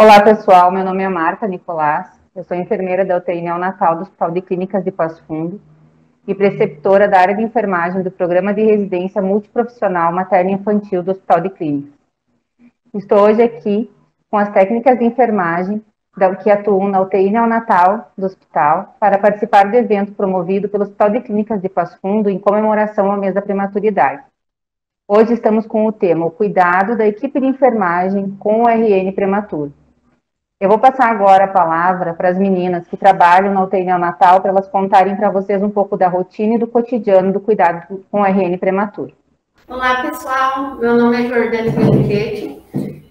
Olá, pessoal. Meu nome é Marta Nicolás. Eu sou enfermeira da UTI neonatal do Hospital de Clínicas de Passo Fundo e preceptora da área de enfermagem do Programa de Residência Multiprofissional Materno-Infantil do Hospital de Clínicas. Estou hoje aqui com as técnicas de enfermagem que atuam na UTI neonatal do hospital para participar do evento promovido pelo Hospital de Clínicas de Passo Fundo em comemoração ao mês da prematuridade. Hoje estamos com o tema o cuidado da equipe de enfermagem com o RN prematuro. Eu vou passar agora a palavra para as meninas que trabalham na UTI neonatal para elas contarem para vocês um pouco da rotina e do cotidiano do cuidado com o RN prematuro. Olá, pessoal. Meu nome é Jordane Brinquete.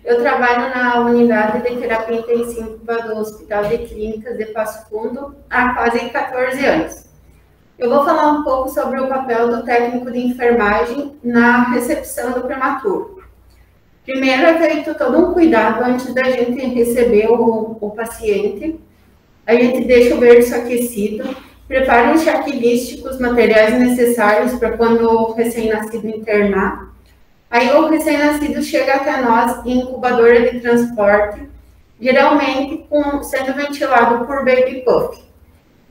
Eu trabalho na unidade de terapia intensiva do Hospital de Clínicas de Passo Fundo há quase 14 anos. Eu vou falar um pouco sobre o papel do técnico de enfermagem na recepção do prematuro. Primeiro é feito todo um cuidado antes da gente receber o paciente. A gente deixa o berço aquecido, prepara um checklist com os materiais necessários para quando o recém-nascido internar. Aí o recém-nascido chega até nós em incubadora de transporte, geralmente sendo ventilado por baby puff.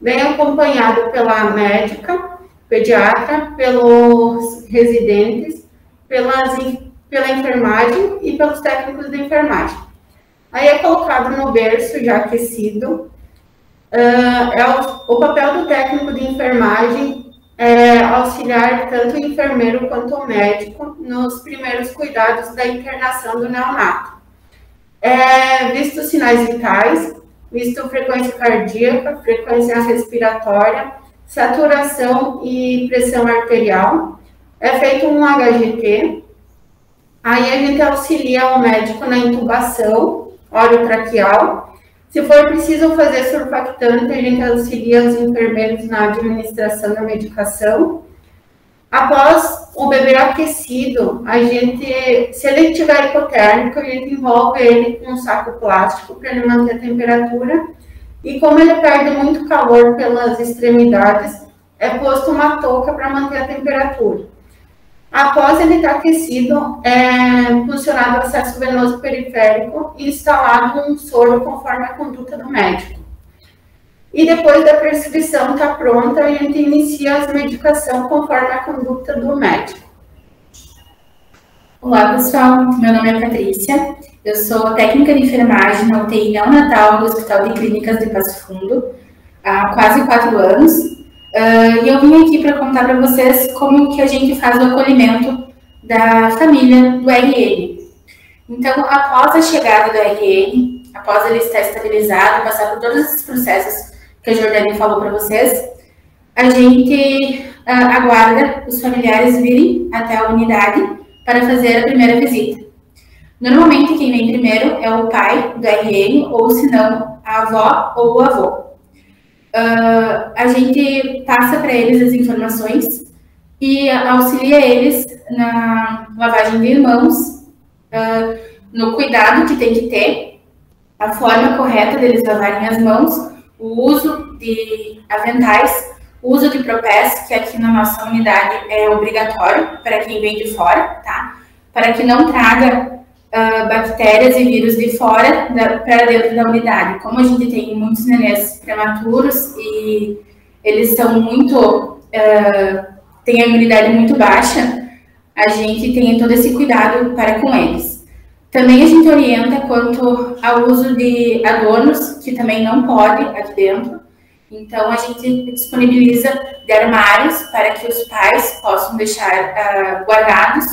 Vem acompanhado pela médica, pediatra, pelos residentes, pela enfermagem e pelos técnicos de enfermagem. Aí é colocado no berço já aquecido. O papel do técnico de enfermagem é auxiliar tanto o enfermeiro quanto o médico nos primeiros cuidados da internação do neonato. Visto sinais vitais, visto frequência cardíaca, frequência respiratória, saturação e pressão arterial. É feito um HGT. Aí a gente auxilia o médico na intubação orotraqueal. Se for preciso fazer surfactante, a gente auxilia os enfermeiros na administração da medicação. Após o bebê aquecido, se ele estiver hipotérmico, a gente envolve ele com um saco plástico para ele manter a temperatura. E como ele perde muito calor pelas extremidades, é posto uma touca para manter a temperatura. Após ele estar aquecido, é funcionado o acesso venoso periférico e instalado um soro conforme a conduta do médico. E depois da prescrição está pronta, a gente inicia as medicações conforme a conduta do médico. Olá, pessoal. Meu nome é Patrícia. Eu sou técnica de enfermagem na UTI neonatal do Hospital de Clínicas de Passo Fundo há quase 4 anos. E eu vim aqui para contar para vocês como que a gente faz o acolhimento da família do RN. Então, após a chegada do RN, após ele estar estabilizado, passar por todos esses processos que a Jordane falou para vocês, a gente aguarda os familiares virem até a unidade para fazer a primeira visita. Normalmente, quem vem primeiro é o pai do RN, ou se não, a avó ou o avô. A gente passa para eles as informações e auxilia eles na lavagem de mãos, no cuidado que tem que ter, a forma correta deles lavarem as mãos, o uso de aventais, o uso de propés, que aqui na nossa unidade é obrigatório para quem vem de fora, tá? Para que não traga bactérias e vírus de fora para dentro da unidade. Como a gente tem muitos nenês prematuros e eles são têm a imunidade muito baixa, a gente tem todo esse cuidado para com eles. Também a gente orienta quanto ao uso de adornos, que também não pode aqui dentro. Então, a gente disponibiliza de armários para que os pais possam deixar guardados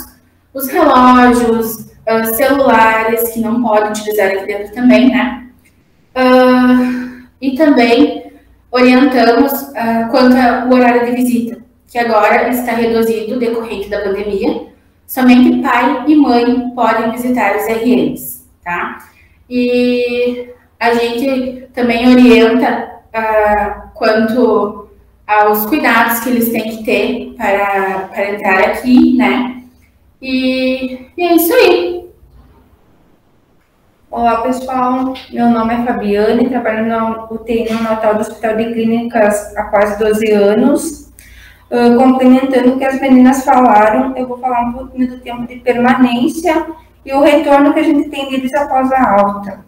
os relógios, celulares, que não podem utilizar aqui dentro também, né? E também orientamos quanto ao horário de visita, que agora está reduzido decorrente da pandemia. Somente pai e mãe podem visitar os RNs, tá? E a gente também orienta quanto aos cuidados que eles têm que ter para entrar aqui, né? E é isso aí. Olá, pessoal. Meu nome é Fabiane, trabalho na UTI neonatal do Hospital de Clínicas há quase 12 anos. Complementando o que as meninas falaram, eu vou falar um pouquinho do tempo de permanência e o retorno que a gente tem deles após a alta.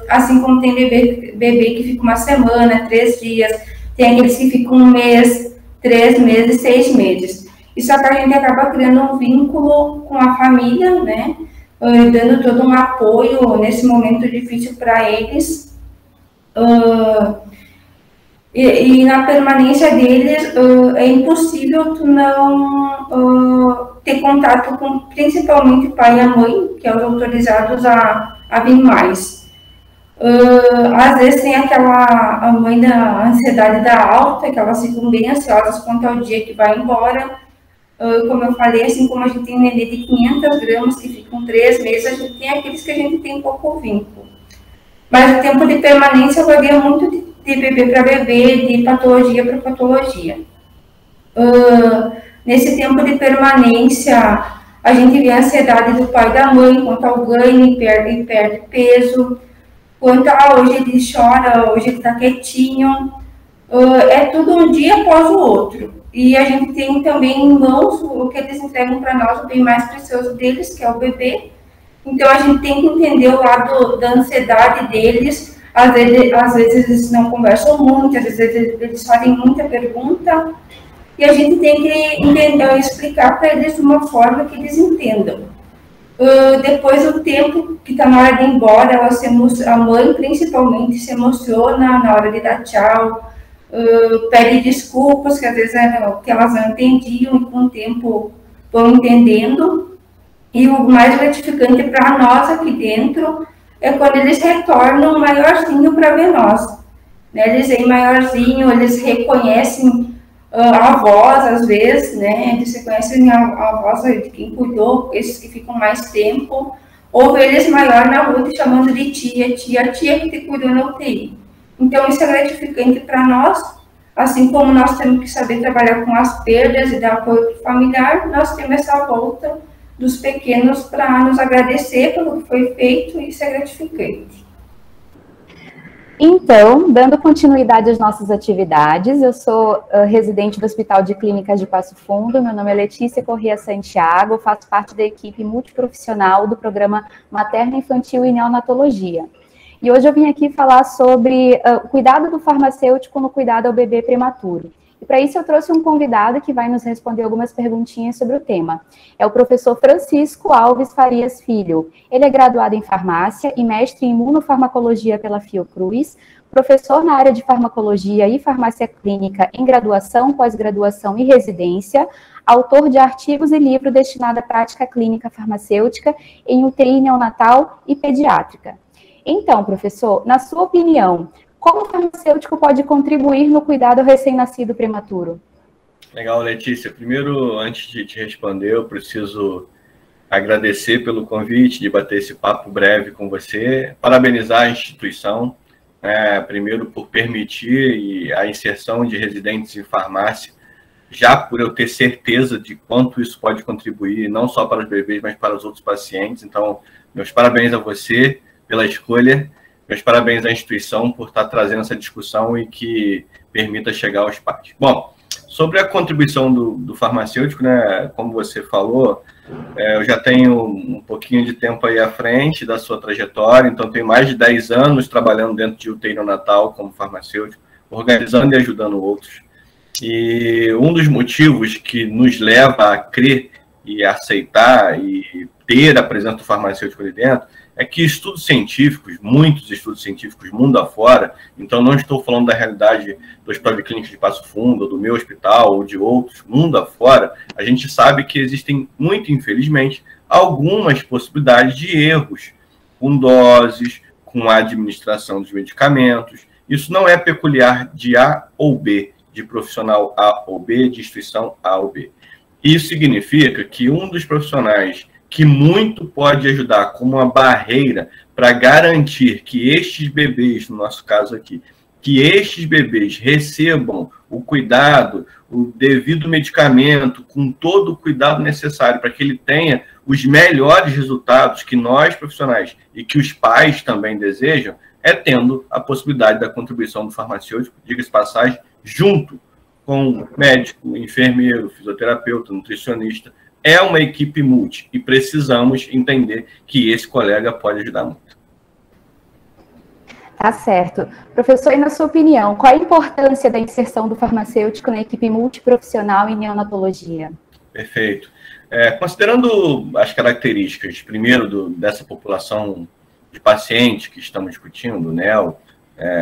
assim como tem bebê que fica uma semana, 3 dias, tem aqueles que ficam 1 mês, 3 meses, 6 meses. E só que a gente acaba criando um vínculo com a família, né? Dando todo um apoio nesse momento difícil para eles. E na permanência deles, é impossível tu não ter contato com principalmente o pai e a mãe, que são autorizados a vir mais. Às vezes tem a mãe da ansiedade da alta, que elas ficam bem ansiosas quanto ao dia que vai embora. Como eu falei, assim como a gente tem um nenê de 500 gramas que ficam 3 meses, a gente tem aqueles que a gente tem pouco vínculo. Mas o tempo de permanência varia muito de bebê para bebê, de patologia para patologia. Nesse tempo de permanência, a gente vê a ansiedade do pai e da mãe quanto ao ganho e perde peso, quanto a hoje ele chora, hoje ele está quietinho. É tudo um dia após o outro. E a gente tem também em mãos o que eles entregam para nós, o bem mais precioso deles, que é o bebê. Então, a gente tem que entender o lado da ansiedade deles. Às vezes eles não conversam muito, às vezes eles fazem muita pergunta. E a gente tem que explicar para eles de uma forma que eles entendam. Depois do tempo que está na hora de ir embora, a mãe principalmente se emociona na hora de dar tchau, pede desculpas, que às vezes eram que elas não entendiam e com o tempo vão entendendo. E o mais gratificante para nós aqui dentro é quando eles retornam maiorzinho para ver nós. Né? Eles vêm maiorzinho, eles reconhecem a voz, às vezes, né? Eles reconhecem a voz de quem cuidou, esses que ficam mais tempo, ou ver eles maior na rua te chamando de tia que te cuidou na UTI. Então, isso é gratificante para nós, assim como nós temos que saber trabalhar com as perdas e dar apoio para o familiar, nós temos essa volta dos pequenos para nos agradecer pelo que foi feito e isso é gratificante. Então, dando continuidade às nossas atividades, eu sou residente do Hospital de Clínicas de Passo Fundo, meu nome é Letícia Corrêa Santiago, faço parte da equipe multiprofissional do programa Materno Infantil e Neonatologia. E hoje eu vim aqui falar sobre o cuidado do farmacêutico no cuidado ao bebê prematuro. E para isso eu trouxe um convidado que vai nos responder algumas perguntinhas sobre o tema. É o professor Francisco Alves Farias Filho. Ele é graduado em farmácia e mestre em imunofarmacologia pela Fiocruz, professor na área de farmacologia e farmácia clínica em graduação, pós-graduação e residência, autor de artigos e livro destinado à prática clínica farmacêutica em UTI neonatal e pediátrica. Então, professor, na sua opinião, como o farmacêutico pode contribuir no cuidado ao recém-nascido prematuro? Legal, Letícia. Primeiro, antes de te responder, eu preciso agradecer pelo convite de bater esse papo breve com você, parabenizar a instituição, primeiro por permitir a inserção de residentes em farmácia, já por eu ter certeza de quanto isso pode contribuir, não só para os bebês, mas para os outros pacientes. Então, meus parabéns a você pela escolha. Meus parabéns à instituição por estar trazendo essa discussão e que permita chegar aos pais. Bom, sobre a contribuição do farmacêutico, né, como você falou, eu já tenho um pouquinho de tempo aí à frente da sua trajetória, então tenho mais de 10 anos trabalhando dentro de UTI neonatal como farmacêutico, organizando e ajudando outros. E um dos motivos que nos leva a crer e aceitar e ter a presença do farmacêutico ali dentro é que estudos científicos, muitos estudos científicos mundo afora, então não estou falando da realidade do Hospital de Clínicas de Passo Fundo, ou do meu hospital, ou de outros, mundo afora, a gente sabe que existem, muito infelizmente, algumas possibilidades de erros com doses, com a administração dos medicamentos. Isso não é peculiar de A ou B, de profissional A ou B, de instituição A ou B. Isso significa que um dos profissionais que muito pode ajudar como uma barreira para garantir que estes bebês, no nosso caso aqui, que estes bebês recebam o cuidado, o devido medicamento, com todo o cuidado necessário para que ele tenha os melhores resultados que nós profissionais e que os pais também desejam, é tendo a possibilidade da contribuição do farmacêutico, diga-se passagem, junto com médico, enfermeiro, fisioterapeuta, nutricionista. É uma equipe multi e precisamos entender que esse colega pode ajudar muito. Tá certo. Professor, e na sua opinião, qual a importância da inserção do farmacêutico na equipe multiprofissional em neonatologia? Perfeito. Considerando as características, primeiro, dessa população de pacientes que estamos discutindo, NEO,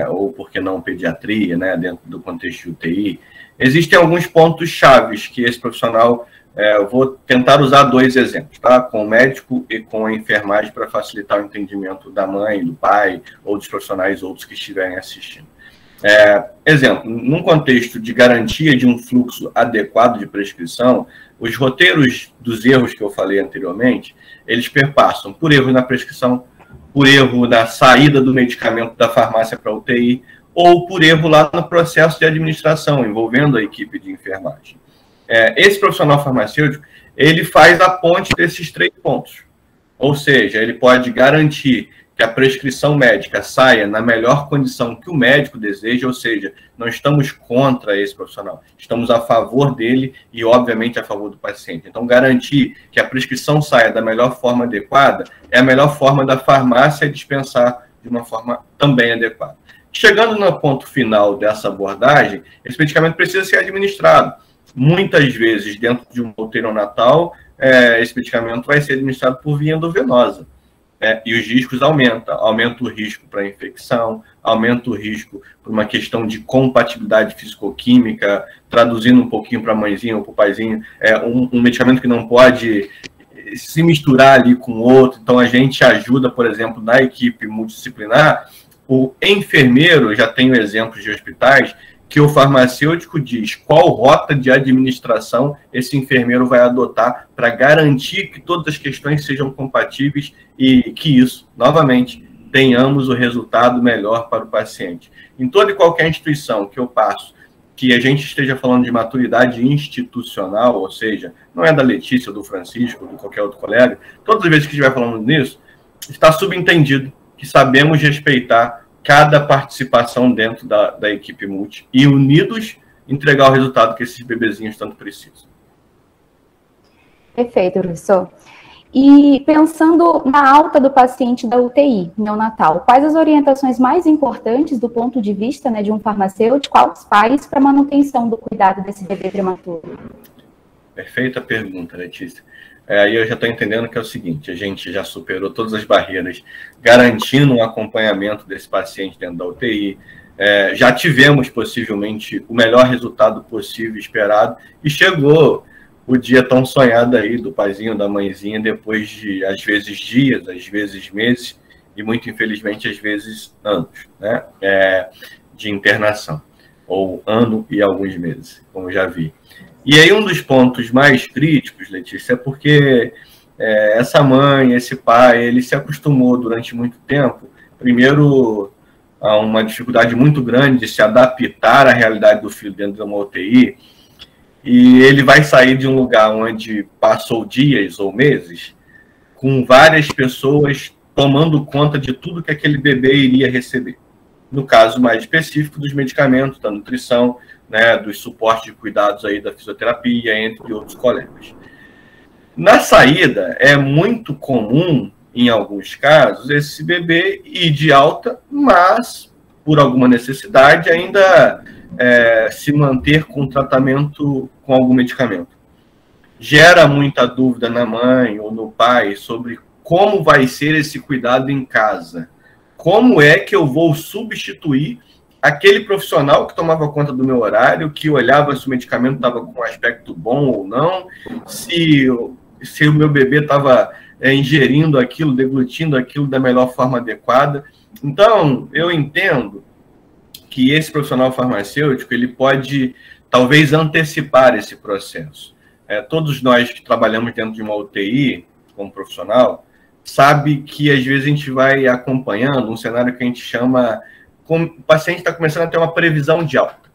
ou por que não pediatria, né, dentro do contexto de UTI, existem alguns pontos chaves que esse profissional, eu vou tentar usar 2 exemplos, tá? Com o médico e com a enfermagem para facilitar o entendimento da mãe, do pai ou dos profissionais outros que estiverem assistindo. Exemplo, num contexto de garantia de um fluxo adequado de prescrição, os roteiros dos erros que eu falei anteriormente, eles perpassam por erro na prescrição, por erro na saída do medicamento da farmácia para a UTI, ou por erro lá no processo de administração, envolvendo a equipe de enfermagem. Esse profissional farmacêutico, ele faz a ponte desses 3 pontos. Ou seja, ele pode garantir que a prescrição médica saia na melhor condição que o médico deseja, ou seja, não estamos contra esse profissional, estamos a favor dele e, obviamente, a favor do paciente. Então, garantir que a prescrição saia da melhor forma adequada é a melhor forma da farmácia dispensar de uma forma também adequada. Chegando no ponto final dessa abordagem, esse medicamento precisa ser administrado. Muitas vezes, dentro de um UTI neonatal, esse medicamento vai ser administrado por via endovenosa. E os riscos aumentam. Aumenta o risco para infecção, aumenta o risco por uma questão de compatibilidade fisicoquímica, traduzindo um pouquinho para a mãezinha ou para o paizinho, um medicamento que não pode se misturar ali com o outro. Então, a gente ajuda, por exemplo, na equipe multidisciplinar, o enfermeiro, já tenho exemplos de hospitais, que o farmacêutico diz qual rota de administração esse enfermeiro vai adotar para garantir que todas as questões sejam compatíveis e que isso, novamente, tenhamos o resultado melhor para o paciente. Em toda e qualquer instituição que eu passo, que a gente esteja falando de maturidade institucional, ou seja, não é da Letícia, do Francisco, ou de qualquer outro colega, todas as vezes que estiver falando nisso, está subentendido que sabemos respeitar cada participação dentro da equipe multi e unidos entregar o resultado que esses bebezinhos tanto precisam. Perfeito, professor. E pensando na alta do paciente da UTI neonatal, quais as orientações mais importantes do ponto de vista, né, de um farmacêutico aos pais para a manutenção do cuidado desse bebê prematuro? Perfeita pergunta, Letícia. Aí eu já estou entendendo que é o seguinte, a gente já superou todas as barreiras, garantindo um acompanhamento desse paciente dentro da UTI, já tivemos possivelmente o melhor resultado possível esperado, e chegou o dia tão sonhado aí do paizinho, da mãezinha, depois de, às vezes, dias, às vezes meses, e muito infelizmente, às vezes, anos, né, de internação, ou ano e alguns meses, como já vi. E aí um dos pontos mais críticos, Letícia, é porque essa mãe, esse pai, ele se acostumou durante muito tempo, primeiro, a uma dificuldade muito grande de se adaptar à realidade do filho dentro de uma UTI, e ele vai sair de um lugar onde passou dias ou meses, com várias pessoas tomando conta de tudo que aquele bebê iria receber. No caso mais específico dos medicamentos, da nutrição, né, dos suportes de cuidados aí da fisioterapia, entre outros colegas. Na saída, é muito comum, em alguns casos, esse bebê ir de alta, mas, por alguma necessidade, ainda se manter com tratamento com algum medicamento. Gera muita dúvida na mãe ou no pai sobre como vai ser esse cuidado em casa. Como é que eu vou substituir aquele profissional que tomava conta do meu horário, que olhava se o medicamento estava com um aspecto bom ou não, se o meu bebê estava ingerindo aquilo, deglutindo aquilo da melhor forma adequada. Então, eu entendo que esse profissional farmacêutico ele pode, talvez, antecipar esse processo. Todos nós que trabalhamos dentro de uma UTI, como profissional, sabe que, às vezes, a gente vai acompanhando um cenário que a gente chama... o paciente está começando a ter uma previsão de alta.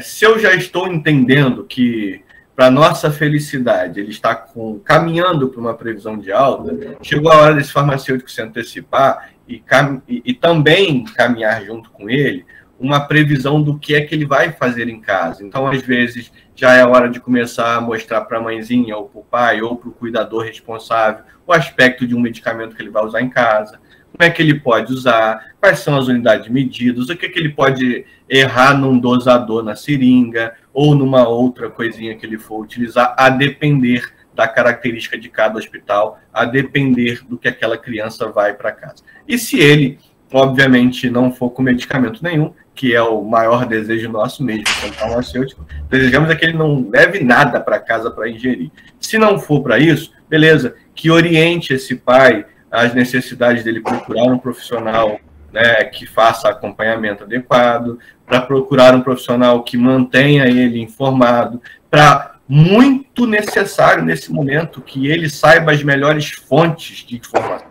Se eu já estou entendendo que, para nossa felicidade, ele está caminhando para uma previsão de alta, chegou a hora desse farmacêutico se antecipar e também caminhar junto com ele uma previsão do que é que ele vai fazer em casa. Então, às vezes, já é hora de começar a mostrar para a mãezinha, ou para o pai, ou para o cuidador responsável, o aspecto de um medicamento que ele vai usar em casa, como é que ele pode usar, quais são as unidades medidas, o que ele pode errar num dosador na seringa ou numa outra coisinha que ele for utilizar, a depender da característica de cada hospital, a depender do que aquela criança vai para casa. E se ele, obviamente, não for com medicamento nenhum, que é o maior desejo nosso mesmo, como farmacêutico, desejamos é que ele não leve nada para casa para ingerir. Se não for para isso, beleza, que oriente esse pai as necessidades dele procurar um profissional, né, que faça acompanhamento adequado, para procurar um profissional que mantenha ele informado, para muito necessário nesse momento que ele saiba as melhores fontes de informação.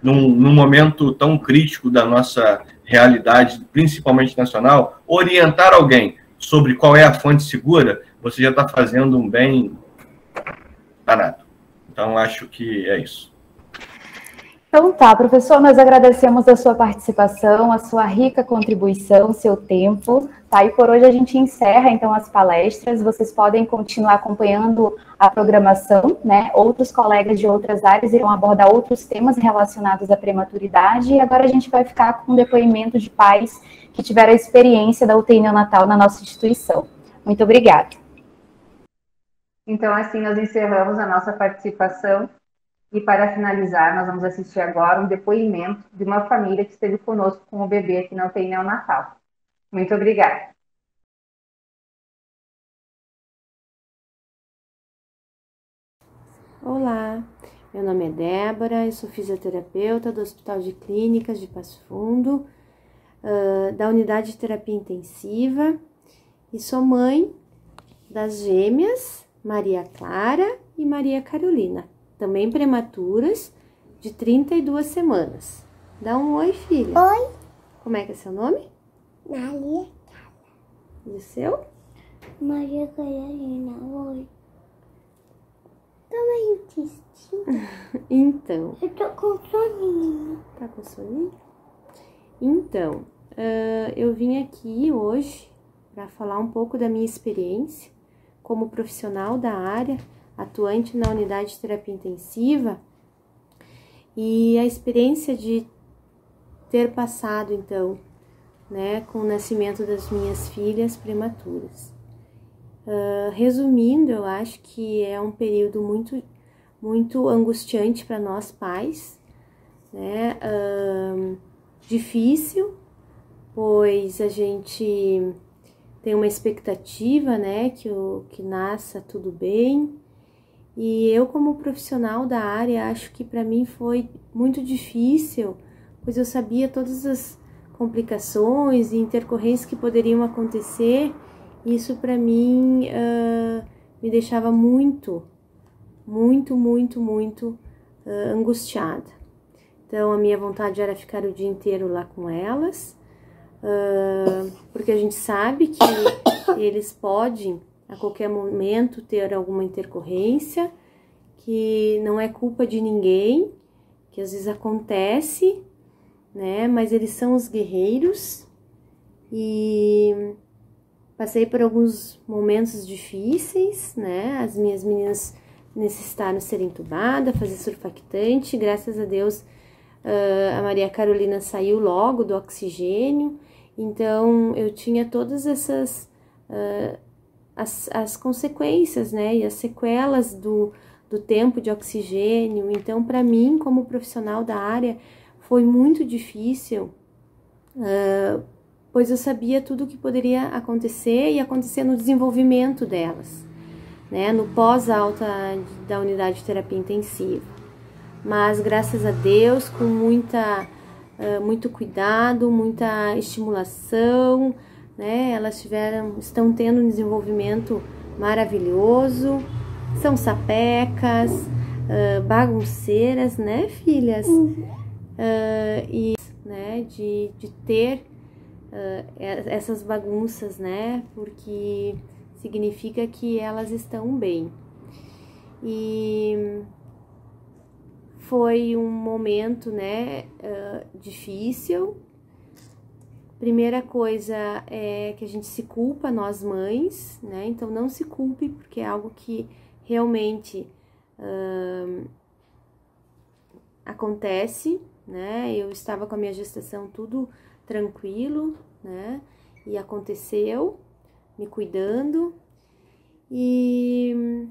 Num momento tão crítico da nossa realidade, principalmente nacional, orientar alguém sobre qual é a fonte segura, você já está fazendo um bem danado. Então, acho que é isso. Então tá, professor, nós agradecemos a sua participação, a sua rica contribuição, seu tempo, tá? E por hoje a gente encerra, então, as palestras. Vocês podem continuar acompanhando a programação, né? Outros colegas de outras áreas irão abordar outros temas relacionados à prematuridade, e agora a gente vai ficar com um depoimento de pais que tiveram a experiência da UTI neonatal na nossa instituição. Muito obrigada. Então, assim, nós encerramos a nossa participação. E para finalizar, nós vamos assistir agora um depoimento de uma família que esteve conosco com o bebê aqui na UTI neonatal. Muito obrigada. Olá, meu nome é Débora, eu sou fisioterapeuta do Hospital de Clínicas de Passo Fundo, da unidade de terapia intensiva, e sou mãe das gêmeas Maria Clara e Maria Carolina, também prematuras, de 32 semanas. Dá um oi, filha. Oi. Como é que é seu nome? Maria. E o seu? Maria Carolina. Oi. Também intestino. Então. Eu tô com soninho. Tá com soninho? Então, eu vim aqui hoje para falar um pouco da minha experiência como profissional da área, atuante na unidade de terapia intensiva, e a experiência de ter passado, então, né, com o nascimento das minhas filhas prematuras. Resumindo, eu acho que é um período muito angustiante para nós pais, né, difícil, pois a gente tem uma expectativa, né, que nasça tudo bem. E eu, como profissional da área, acho que para mim foi muito difícil, pois eu sabia todas as complicações e intercorrências que poderiam acontecer. E isso para mim me deixava muito angustiada. Então a minha vontade era ficar o dia inteiro lá com elas, porque a gente sabe que eles podem a qualquer momento ter alguma intercorrência, que não é culpa de ninguém, que às vezes acontece, né? Mas eles são os guerreiros, e passei por alguns momentos difíceis, né? As minhas meninas necessitaram ser entubadas, fazer surfactante. Graças a Deus, a Maria Carolina saiu logo do oxigênio, então eu tinha todas essas as consequências, né, e as sequelas do tempo de oxigênio. Então, para mim, como profissional da área, foi muito difícil, pois eu sabia tudo o que poderia acontecer e acontecer no desenvolvimento delas, né, no pós-alta da unidade de terapia intensiva. Mas, graças a Deus, com muito cuidado, muita estimulação, né, elas estão tendo um desenvolvimento maravilhoso, são sapecas, bagunceiras, né, filhas? E, né, de ter essas bagunças, né, porque significa que elas estão bem. E foi um momento, né, difícil. Primeira coisa é que a gente se culpa, nós mães, né? Então não se culpe, porque é algo que realmente acontece, né? Eu estava com a minha gestação tudo tranquilo, né? E aconteceu, me cuidando. E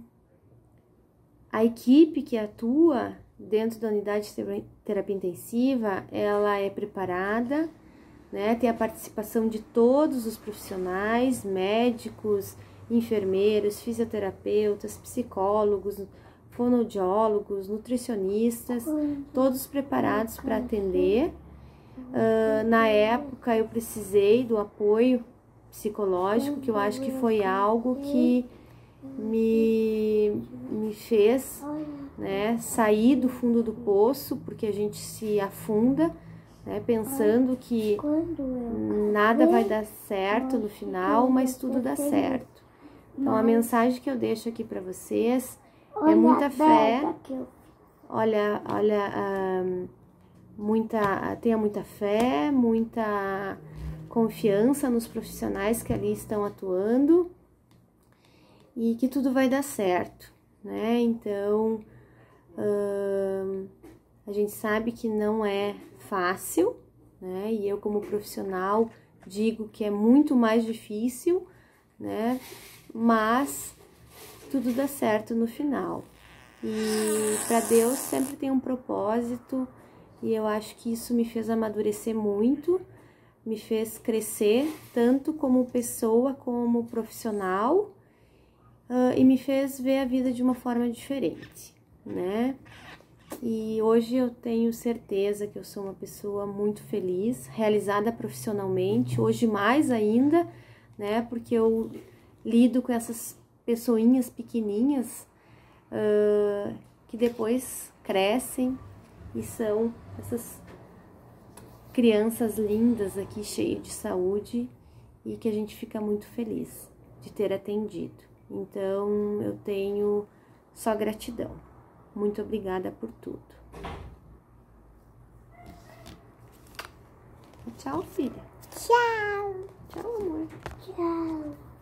a equipe que atua dentro da unidade de terapia intensiva, ela é preparada, né? Tem a participação de todos os profissionais, médicos, enfermeiros, fisioterapeutas, psicólogos, fonoaudiólogos, nutricionistas, todos preparados para atender. Na época eu precisei do apoio psicológico, que eu acho que foi algo que me fez, né, sair do fundo do poço, porque a gente se afunda, né, pensando que nada vai dar certo no final, mas tudo dá certo. Então a mensagem que eu deixo aqui para vocês é muita fé. Tenha muita fé, muita confiança nos profissionais que ali estão atuando e que tudo vai dar certo, né? Então, a gente sabe que não é fácil, né? E eu, como profissional, digo que é muito mais difícil, né? Mas tudo dá certo no final. E para Deus sempre tem um propósito, e eu acho que isso me fez amadurecer muito, me fez crescer tanto como pessoa como profissional, e me fez ver a vida de uma forma diferente, né? E hoje eu tenho certeza que eu sou uma pessoa muito feliz, realizada profissionalmente, hoje mais ainda, né? Porque eu lido com essas pessoinhas pequenininhas, que depois crescem e são essas crianças lindas aqui, cheias de saúde, e que a gente fica muito feliz de ter atendido. Então, eu tenho só gratidão. Muito obrigada por tudo. Tchau, filha. Tchau. Tchau, amor. Tchau.